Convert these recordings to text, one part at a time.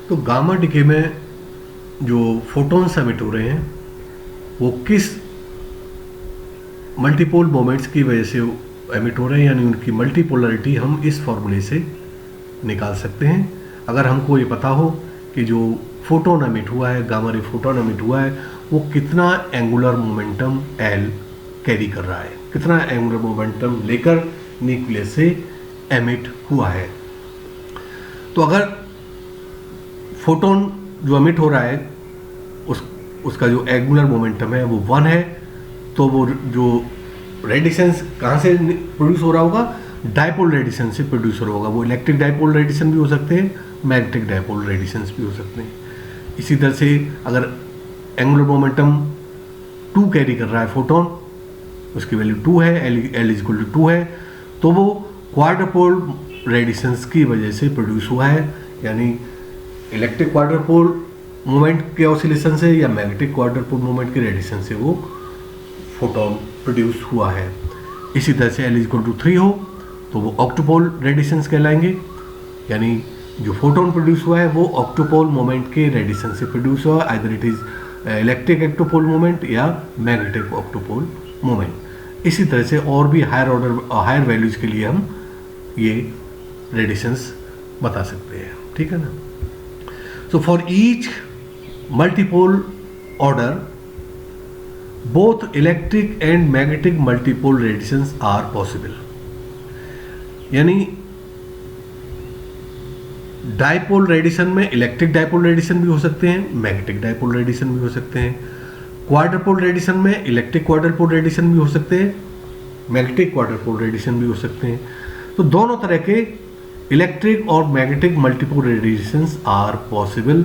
तो gamma decay में जो फोटॉन्स एमिट हो रहे हैं वो किस मल्टीपोल मोमेंट्स की वजह से एमिट हो रहे हैं, यानी उनकी मल्टीपोलरिटी हम इस फॉर्मूले से निकाल सकते हैं। अगर हमको ये पता हो कि जो फोटोन एमिट हुआ है, गामा रे फोटोन एमिट हुआ है, वो कितना एंगुलर मोमेंटम एल कैरी कर रहा है, कितना एंगुलर मोमेंटम लेकर न्यूक्लियस से एमिट हुआ है। तो अगर फोटोन जो एमिट हो रहा है उसका जो एंगुलर मोमेंटम है वो 1 है, तो वो जो रेडिएशंस कहाँ से प्रोड्यूस हो रहा होगा, डायपोल रेडिएशन से प्रोड्यूस हो रहा होगा। वो इलेक्ट्रिक डायपोल रेडिएशन भी हो सकते हैं, मैग्नेटिक डायपोल रेडिएशंस भी हो सकते हैं। इसी तरह से अगर एंगुलर मोमेंटम 2 कैरी कर रहा है फोटोन, उसकी वैल्यू 2 है, एल इज इक्वल टू 2 है, तो वो क्वाड्रपोल रेडिएशंस की वजह से प्रोड्यूस हुआ है, यानी इलेक्ट्रिक क्वाड्रपोल मोमेंट के ऑसिलेशन से या मैग्नेटिक क्वाड्रपोल मोमेंट के रेडिएशन से वो फोटोन प्रोड्यूस हुआ है। इसी तरह से एल इज इक्वल टू 3 हो तो वो ऑक्टोपोल रेडिएशंस कहलाएंगे, यानी जो फोटोन प्रोड्यूस हुआ है वो ऑक्टोपोल मोमेंट के रेडिएशन से प्रोड्यूस हुआ है, either it is electric octopole moment या मैग्नेटिक ऑक्टोपोल मोमेंट। इसी तरह से और भी हायर वैल्यूज के लिए हम ये रेडिएशंस बता सकते हैं, ठीक है ना। So for each multipole order both electric and magnetic multipole radiations are possible, यानी डायपोल रेडिएशन में इलेक्ट्रिक डायपोल रेडिएशन भी हो सकते हैं, मैग्नेटिक डायपोल रेडिएशन भी हो सकते हैं। क्वाड्रपोल रेडिएशन में इलेक्ट्रिक क्वाड्रपोल रेडिएशन भी हो सकते हैं, मैग्नेटिक क्वाड्रपोल रेडिएशन भी हो सकते हैं। तो दोनों तरह के इलेक्ट्रिक और magnetic multipole radiations are possible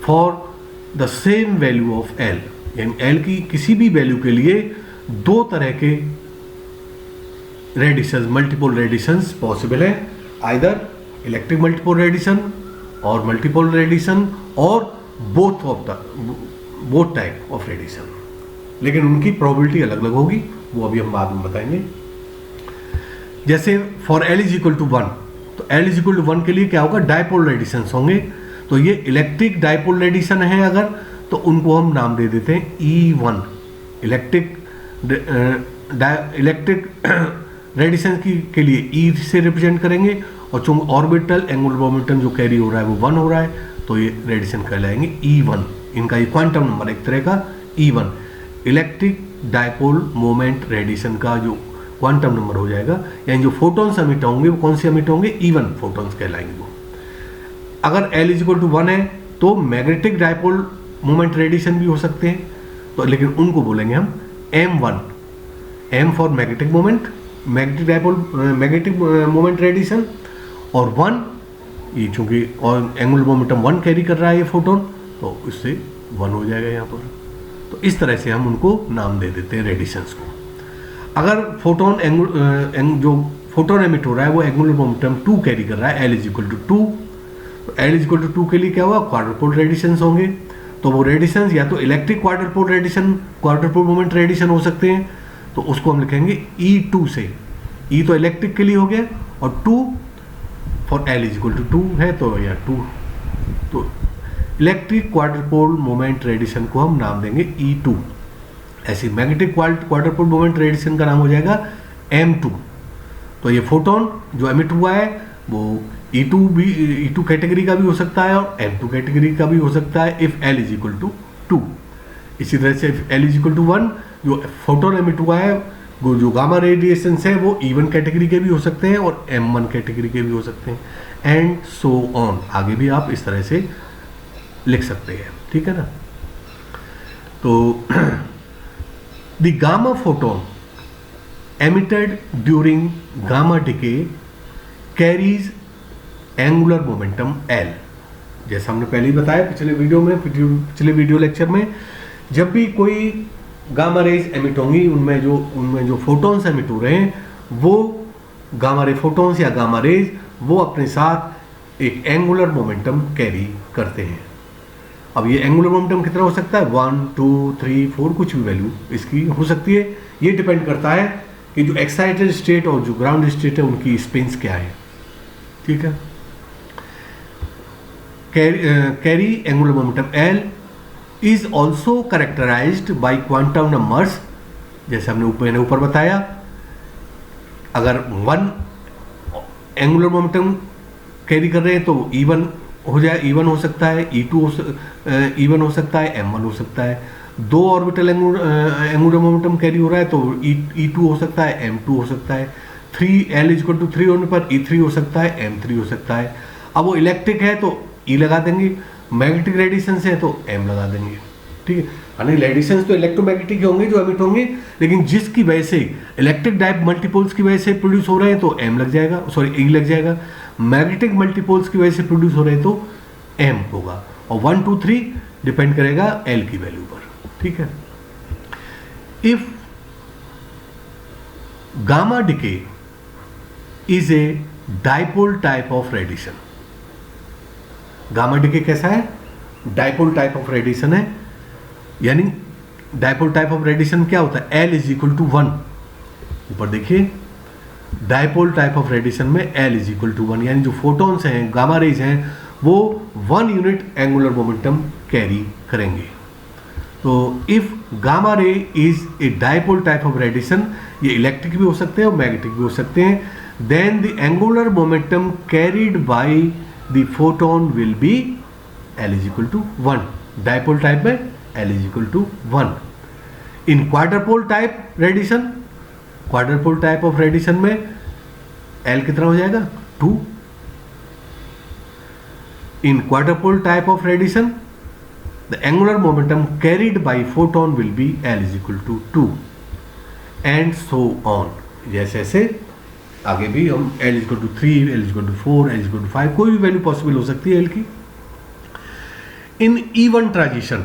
for the same value of L, यानी एल की किसी भी वैल्यू के लिए दो तरह के रेडिएशंस, मल्टीपोल रेडिएशंस पॉसिबल है, आइदर इलेक्ट्रिक मल्टीपोल रेडिएशन और मल्टीपोल रेडिएशन और बोथ टाइप ऑफ रेडिएशन, लेकिन उनकी प्रोबेबिलिटी अलग अलग होगी, वो अभी हम बाद में बताएंगे। जैसे for L is equal to 1, तो एल इज इक्वल टू 1 के लिए क्या होगा, डायपोल रेडिएशंस होंगे। तो ये इलेक्ट्रिक डायपोल रेडिएशन है अगर, तो उनको हम नाम दे देते हैं E1, इलेक्ट्रिक रेडिएशन के लिए E से रिप्रेजेंट करेंगे, और चूंकि ऑर्बिटल एंगुलर मोमेंटम जो कैरी हो रहा है वो 1 हो रहा है, तो ये रेडिएशन कहलाएंगे E1। इनका ये क्वांटम नंबर एक तरह का E1, electric dipole moment radiation का जो क्वांटम नंबर हो जाएगा, यानी जो फोटॉन्स एमिट होंगे वो कौन से एमिट होंगे, E1 फोटॉन्स कहलाएंगे वो। अगर L इज इक्वल टू 1 है तो मैग्नेटिक डायपोल मोमेंट रेडिएशन भी हो सकते हैं, तो लेकिन उनको बोलेंगे हम M1, M for magnetic moment, magnetic dipole magnetic moment radiation, और 1 ये चूंकि और एंगुलर मोमेंटम 1 कैरी कर रहा है ये फोटोन, तो इससे 1 हो जाएगा यहाँ पर। तो इस तरह से हम उनको नाम दे देते हैं रेडिएशंस को। अगर फोटोन जो फोटोन एमिट हो रहा है वो एंगुलर मोमेंटम 2 कैरी कर रहा है, L इज इक्वल टू 2, तो L इज इक्वल टू 2 के लिए क्या हुआ, क्वाड्रपोल रेडिएशंस होंगे। तो वो रेडिएशंस या तो इलेक्ट्रिक क्वाड्रपोल रेडिएशन, क्वाड्रपोल मोमेंट रेडिएशन हो सकते हैं, तो उसको हम लिखेंगे E2 से। E तो इलेक्ट्रिक के लिए हो गया, और 2 for L is equal to 2 है, तो या 2, तो इलेक्ट्रिक क्वाड्रपोल मोमेंट रेडिएशन को हम नाम देंगे E2। ऐसी मैग्नेटिक क्वाड्रपोल मोमेंट रेडिएशन का नाम हो जाएगा M2। तो ये फोटोन जो एमिट हुआ है वो E2 कैटेगरी का भी हो सकता है और M2 कैटेगरी का भी हो सकता है, if L is equal to 2। इसी तरह से if L is equal to 1, जो फोटोन एमिट हुआ है वो जो गामा रेडिएशन है वो E1 कैटेगरी के भी हो सकते हैं और M1 कैटेगरी के भी हो सकते हैं, एंड सो ऑन। आगे भी आप इस तरह से लिख सकते हैं, ठीक है ना। तो the gamma photon emitted during gamma decay carries angular momentum L। जैसा हमने पहले ही बताया पिछले वीडियो लेक्चर में, जब भी कोई गामा रेज एमिट होंगी उनमें जो फोटॉन्स एमिट हो रहे हैं वो गामा रे फोटॉन्स या गामा रेज वो अपने साथ एक एंगुलर मोमेंटम कैरी करते हैं। अब ये एंगुलर मोमेंटम कितना हो सकता है, 1, 2, 3, 4, कुछ भी वैल्यू इसकी हो सकती है। ये डिपेंड करता है कि जो एक्साइटेड स्टेट और जो ग्राउंड स्टेट है उनकी स्पिन्स क्या है, ठीक है। carry angular momentum L is also characterized by quantum numbers, जैसे मैंने ऊपर बताया, अगर 1 एंगुलर मोमेंटम कैरी कर रहे हैं तो E1 हो जाए, E1 हो सकता है, E1 हो सकता है, M1 हो सकता है। 2 ऑर्बिटल एंगुलर मोमेंटम कैरी हो रहा है तो E2 हो सकता है, M2 हो सकता है। 3 होने पर E3 हो सकता है, M3 हो सकता है। अब वो इलेक्ट्रिक है तो E लगा देंगे, मैग्नेटिक रेडिएशन है तो M लगा देंगे, ठीक है। यानी रेडिएशन तो इलेक्ट्रोमैग्नेटिक होंगे जो एमिट होंगे, लेकिन जिसकी वजह से इलेक्ट्रिक डाइप मल्टीपोल्स की वजह से प्रोड्यूस हो रहे हैं तो M लग जाएगा, सॉरी E लग जाएगा। मैग्नेटिक मल्टीपोल्स की वजह से प्रोड्यूस हो रहे हैं तो M होगा, और 1 2 3 डिपेंड करेगा L की वैल्यू पर, ठीक है। If gamma decay is a dipole type of radiation, gamma decay कैसा है? डाइपोल टाइप ऑफ रेडिएशन है। यानी डाइपोल टाइप ऑफ रेडिएशन क्या होता है? L is equal to 1। ऊपर देखिए, डाइपोल टाइप ऑफ रेडिएशन में L इज इक्वल टू 1, यानी जो फोटॉन्स हैं, गामा रेज हैं, वो 1 यूनिट एंगुलर मोमेंटम कैरी करेंगे। तो if gamma ray is a dipole type of radiation, ये इलेक्ट्रिक भी हो सकते हैं और मैग्नेटिक भी हो सकते हैं, then the angular momentum carried by the photon will be L is equal to 1। Dipole type में L is equal to 1। In quadrupole type radiation, quadrupole type of radiation में L कितना हो जाएगा? 2। In quadrupole type of radiation the angular momentum carried by photon will be L is equal to 2 and so on. जैसे ऐसे आगे भी हम L is equal to 3, L is equal to 4, L is equal to 5, कोई भी value possible हो सकती है L की। इन E1 ट्रांजिशन,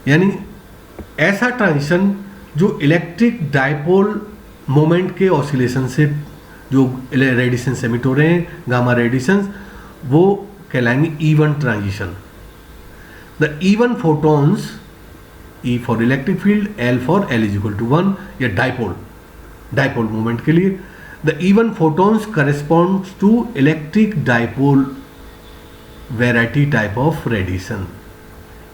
यानी ऐसा ट्रांजिशन जो इलेक्ट्रिक डाइपोल मोमेंट के ऑसिलेशन से जो रेडिएशन एमिट हो रहे हैं, गामा रेडिएशन, वो कहलाएंगे E1 transition. The E1 photons, E for electric field, L for L is equal to 1, या डाइपोल मोमेंट के लिए, the E1 photons corresponds to electric dipole variety type of radiation.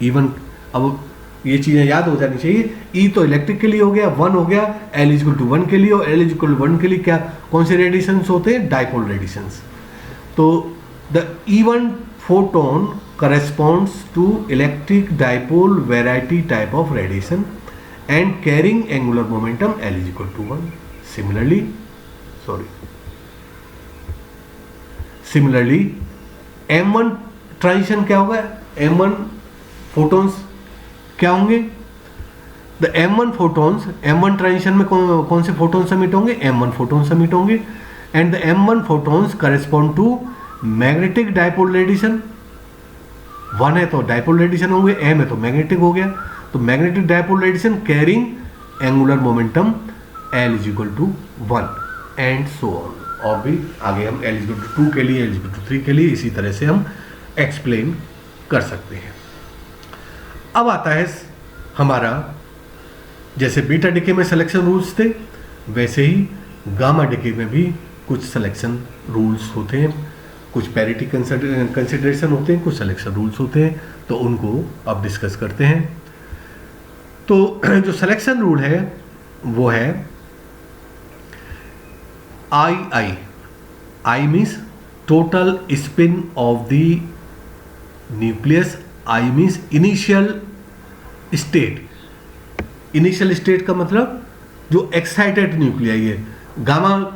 E1, अब ये चीज़ें याद हो जानी चाहिए। E तो इलेक्ट्रिक के लिए हो गया, 1 हो गया, L इज इक्वल टू 1 के लिए, और L इज इक्वल टू 1 के लिए क्या कौन से रेडिएशंस होते हैं? Dipole radiations. तो the E1 photon corresponds to electric dipole variety type of radiation and carrying angular momentum L is equal to 1. Similarly, M1 transition क्या होगा? M1 फोटॉन्स क्या होंगे? द M1 ट्रांजिशन में कौन से फोटॉन्स एमिट होंगे? M1 photons emit होंगे, and the M1 photons correspond to magnetic dipole radiation. 1 है तो डाइपोल रेडिएशन होंगे, M है तो मैग्नेटिक हो गया, तो magnetic dipole radiation carrying angular momentum L is equal to 1 and so on. और भी आगे हम L इज इक्वल टू 2 के लिए, L इज इक्वल टू 3 के लिए इसी तरह से हम एक्सप्लेन कर सकते हैं। अब आता है हमारा, जैसे बीटा डिके में सिलेक्शन रूल्स थे, वैसे ही गामा डिके में भी कुछ सिलेक्शन रूल्स होते हैं, कुछ पैरिटी कंसिडरेशन होते हैं, कुछ सिलेक्शन रूल्स होते हैं, तो उनको अब डिस्कस करते हैं। तो जो सिलेक्शन रूल है वो है I means total spin off the nucleus, I means initial state. Initial state का मतलब जो एक्साइटेड न्यूक्लियाई है, गामा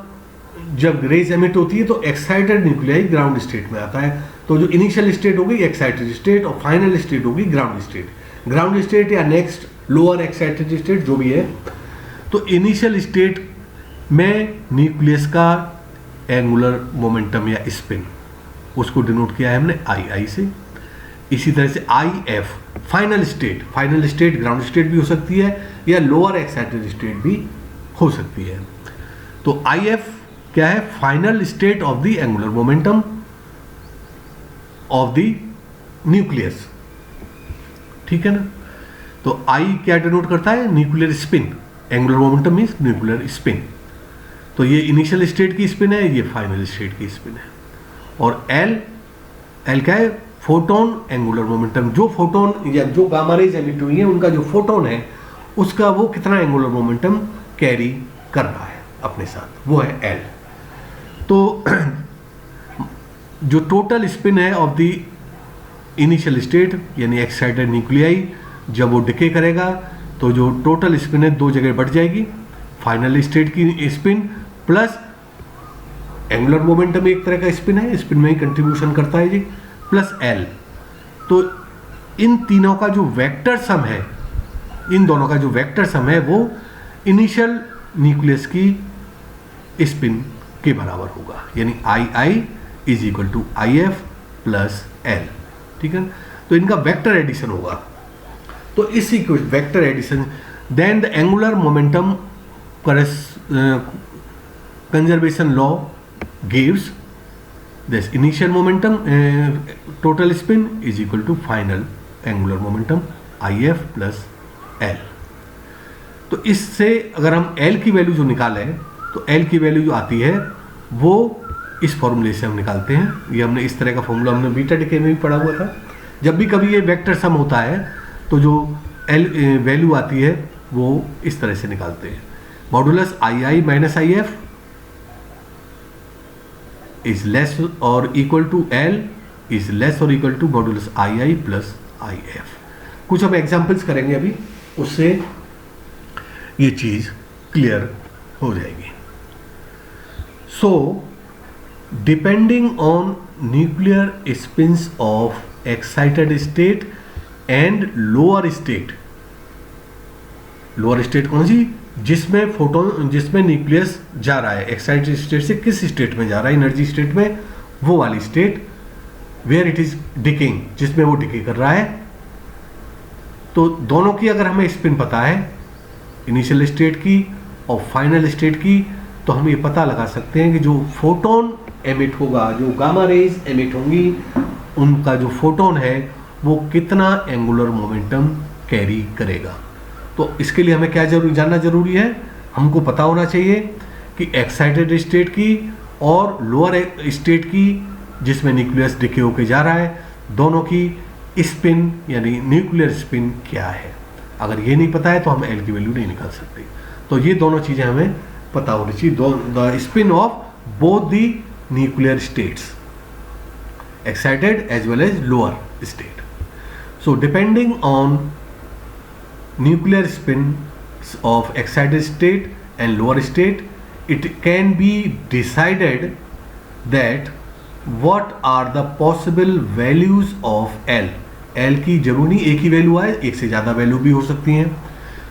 जब रेज एमिट होती है तो एक्साइटेड न्यूक्लियाई ग्राउंड स्टेट में आता है, तो जो इनिशियल स्टेट होगी एक्साइटेड स्टेट और फाइनल स्टेट होगी ग्राउंड स्टेट। ग्राउंड स्टेट या नेक्स्ट लोअर एक्साइटेड स्टेट जो भी है, तो इनिशियल स्टेट में न्यूक्लियस का एंगुलर मोमेंटम या स्पिन, उसको डिनोट किया है हमने I से। इसी तरह से IF final state ground state भी हो सकती है या लोअर एक्साइटेड स्टेट भी हो सकती है। तो IF क्या है? Final state of the angular momentum of the nucleus, ठीक है ना। तो I क्या डिनोट करता है? Nuclear spin. Angular momentum means nuclear spin. तो ये इनिशियल स्टेट की स्पिन है, ये फाइनल स्टेट की स्पिन है। और L एल क्या है? Photon angular momentum. जो फोटोन या जो गामा रेज एमिट हुई है उनका जो फोटोन है उसका वो कितना एंगुलर मोमेंटम कैरी कर रहा है अपने साथ, वो है एल। तो जो टोटल स्पिन है ऑफ द इनिशियल स्टेट यानी एक्साइटेड न्यूक्लियाई, जब वो डिके करेगा तो जो टोटल स्पिन है दो जगह बढ़ जाएगी, फाइनल स्टेट की स्पिन प्लस एंगुलर मोमेंटम एक तरह का स्पिन है, स्पिन में ही कंट्रीब्यूशन करता है जी, प्लस एल। तो इन तीनों का जो वेक्टर सम है, इन दोनों का जो वेक्टर सम है वो इनिशियल न्यूक्लियस की स्पिन के बराबर होगा, यानी I I is equal to I F plus L. ठीक है, तो इनका वेक्टर एडिशन होगा। तो इसी को vector addition, then the angular momentum conservation law gives this initial momentum total spin is equal to final angular momentum I F plus L. तो इससे अगर हम एल की वैल्यू जो निकालें तो एल की वैल्यू जो आती है वो इस फॉर्मूले से हम निकालते हैं। ये हमने इस तरह का फॉर्मूला हमने बीटा डिके में भी पढ़ा हुआ था। जब भी कभी ये वेक्टर सम होता है तो जो एल वैल्यू आती है वो इस तरह से निकालते हैं, modulus I I minus I F is less और equal to L is less और equal to modulus I I plus I F. कुछ हम एग्जाम्पल्स करेंगे अभी, उससे ये चीज क्लियर हो जाएगी। So depending on nuclear spins of excited state and lower state, lower state कौन सी? जिसमें फोटोन, जिसमें न्यूक्लियस जा रहा है एक्साइटेड स्टेट से किस स्टेट में जा रहा है, एनर्जी स्टेट में, वो वाली state where it is decaying, जिसमें वो डिके कर रहा है। तो दोनों की अगर हमें स्पिन पता है इनिशियल स्टेट की और फाइनल स्टेट की, तो हम ये पता लगा सकते हैं कि जो फोटोन एमिट होगा, जो गामा रेज एमिट होंगी, उनका जो फोटोन है वो कितना एंगुलर मोमेंटम कैरी करेगा। तो इसके लिए हमें क्या जानना जरूरी है? हमको पता होना चाहिए कि एक्साइटेड स्टेट की और लोअर स्टेट की जिसमें न्यूक्लियस डिके होके जा रहा है, दोनों की स्पिन यानी न्यूक्लियर स्पिन क्या है। अगर ये नहीं पता है तो हम एल की वैल्यू नहीं निकाल सकते। तो ये दोनों चीज़ें हमें पता होनी चाहिए, the spin off both the nuclear states, excited as well as lower state. So depending on nuclear spins of excited state and lower state, it can be decided that what are the possible values of L. L की जरूरी एक ही value आए, एक से ज़्यादा value भी हो सकती हैं।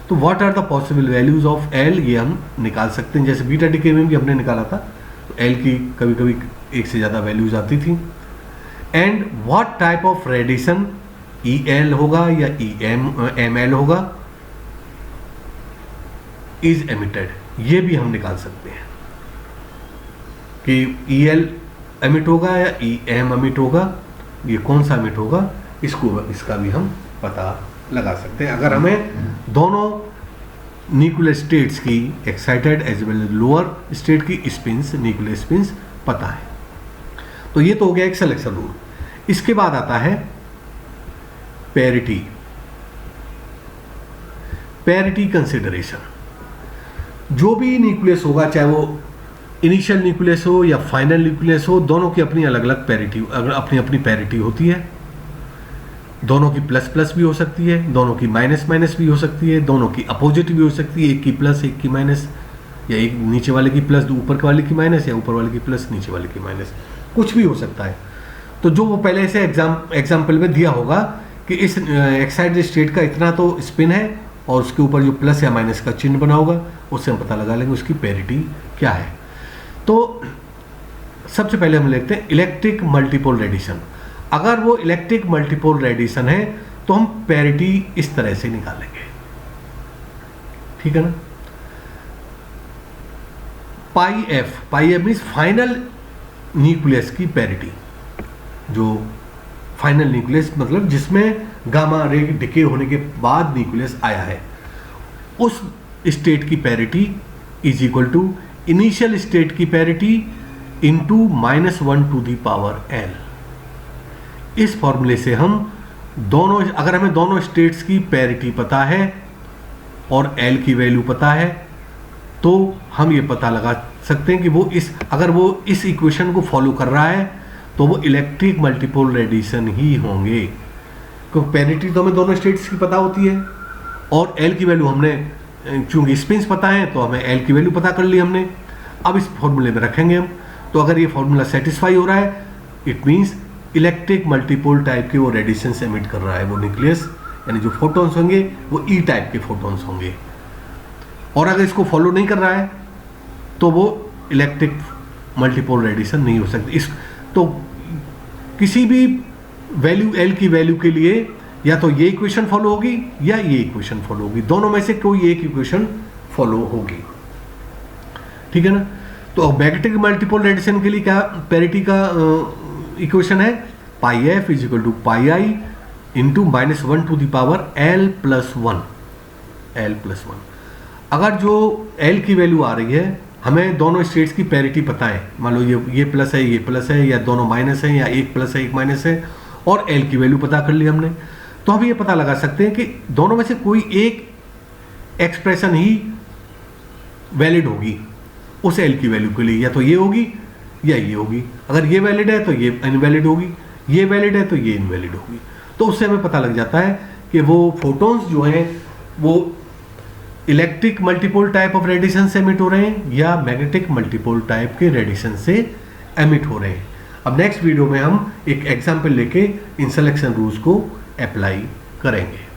तो what are the possible values of L, ये हम निकाल सकते हैं। जैसे बीटा डिके में भी हमने निकाला था, तो L की कभी कभी एक से ज़्यादा वैल्यूज आती थी। And what type of radiation, EL होगा या ML होगा, इज एमिटेड, ये भी हम निकाल सकते हैं कि EL एमिट होगा या EM एमिट होगा, ये कौन सा एमिट होगा, इसका भी हम पता लगा सकते हैं अगर हमें दोनों न्यूक्लियर स्टेट्स की excited as well as lower state की स्पिन्स, न्यूक्लियर स्पिन्स पता है। तो ये तो हो गया एक सिलेक्शन रूल। इसके बाद आता है पैरिटी, पैरिटी कंसिडरेशन। जो भी न्यूक्लियस होगा, चाहे वो इनिशियल न्यूक्लियस हो या फाइनल न्यूक्लियस हो, दोनों की अपनी अलग अलग पैरिटी, अपनी अपनी पैरिटी होती है। दोनों की प्लस प्लस भी हो सकती है, दोनों की माइनस माइनस भी हो सकती है, दोनों की अपोजिट भी हो सकती है, एक की प्लस एक की माइनस, या एक नीचे वाले की प्लस ऊपर वाले की माइनस, या ऊपर वाले की प्लस नीचे वाले की माइनस, कुछ भी हो सकता है। तो जो वो पहले से एग्जाम्पल में दिया होगा कि इस एक्साइटेड स्टेट का इतना तो स्पिन है और उसके ऊपर जो प्लस या माइनस का चिन्ह बना होगा, उससे हम पता लगा लेंगे उसकी पैरिटी क्या है। तो सबसे पहले हम लिखते हैं इलेक्ट्रिक मल्टीपोल रेडिएशन। अगर वो इलेक्ट्रिक मल्टीपोल रेडिएशन है तो हम पैरिटी इस तरह से निकालेंगे, ठीक है ना। पाई एफ मीन्स फाइनल न्यूक्लियस की पैरिटी, जो फाइनल न्यूक्लियस मतलब जिसमें गामा रे डिके होने के बाद न्यूक्लियस आया है, उस स्टेट की parity is equal to initial state की parity into -1 to the power L। इस फॉर्मूले से हम दोनों, अगर हमें दोनों स्टेट्स की पैरिटी पता है और L की वैल्यू पता है, तो हम ये पता लगा सकते हैं कि वो अगर वो इस इक्वेशन को फॉलो कर रहा है तो वो इलेक्ट्रिक मल्टीपोल रेडिएशन ही होंगे, क्योंकि पैरिटी तो हमें दोनों स्टेट्स की पता होती है और L की वैल्यू हमने, चूंकि स्पिन्स पता है तो हमें L की वैल्यू पता कर ली हमने। अब इस फॉर्मूले में रखेंगे हम, तो अगर ये फॉर्मूला सेटिस्फाई हो रहा है, it means electric multipole type के वो रेडिएशन एमिट कर रहा है वो न्यूक्लियस, यानी जो फोटॉन्स होंगे वो ई टाइप के फोटॉन्स होंगे। और अगर इसको फॉलो नहीं कर रहा है तो वो इलेक्ट्रिक मल्टीपोल रेडिएशन नहीं हो सकती। तो किसी भी वैल्यू L की वैल्यू के लिए या तो ये इक्वेशन फॉलो होगी या ये इक्वेशन फॉलो होगी, दोनों में से कोई एक इक्वेशन फॉलो होगी, ठीक है ना। तो मैग्नेटिक मल्टीपोल रेडिएशन के लिए क्या पैरिटी का इक्वेशन है, pi F is equal to pi I into -1 to the power L+1। अगर जो L की वैल्यू आ रही है, हमें दोनों स्टेट्स की पैरिटी पता है, मान लो ये प्लस है ये प्लस है, या दोनों माइनस है, या एक प्लस है एक माइनस है, और L की वैल्यू पता कर ली हमने, तो हम ये पता लगा सकते हैं कि दोनों में से कोई एक एक्सप्रेशन ही वैलिड होगी उस L की वैल्यू के लिए, या तो ये होगी या ये होगी। अगर ये वैलिड है तो ये इनवैलिड होगी, ये वैलिड है तो ये इनवैलिड होगी। तो उससे हमें पता लग जाता है कि वो फोटॉन्स जो हैं वो electric multipole type of radiation से एमिट हो रहे हैं या मैग्नेटिक मल्टीपोल टाइप के रेडिएशन से एमिट हो रहे हैं। अब नेक्स्ट वीडियो में हम एक एग्जाम्पल लेके इन सिलेक्शन रूल्स को अप्लाई करेंगे।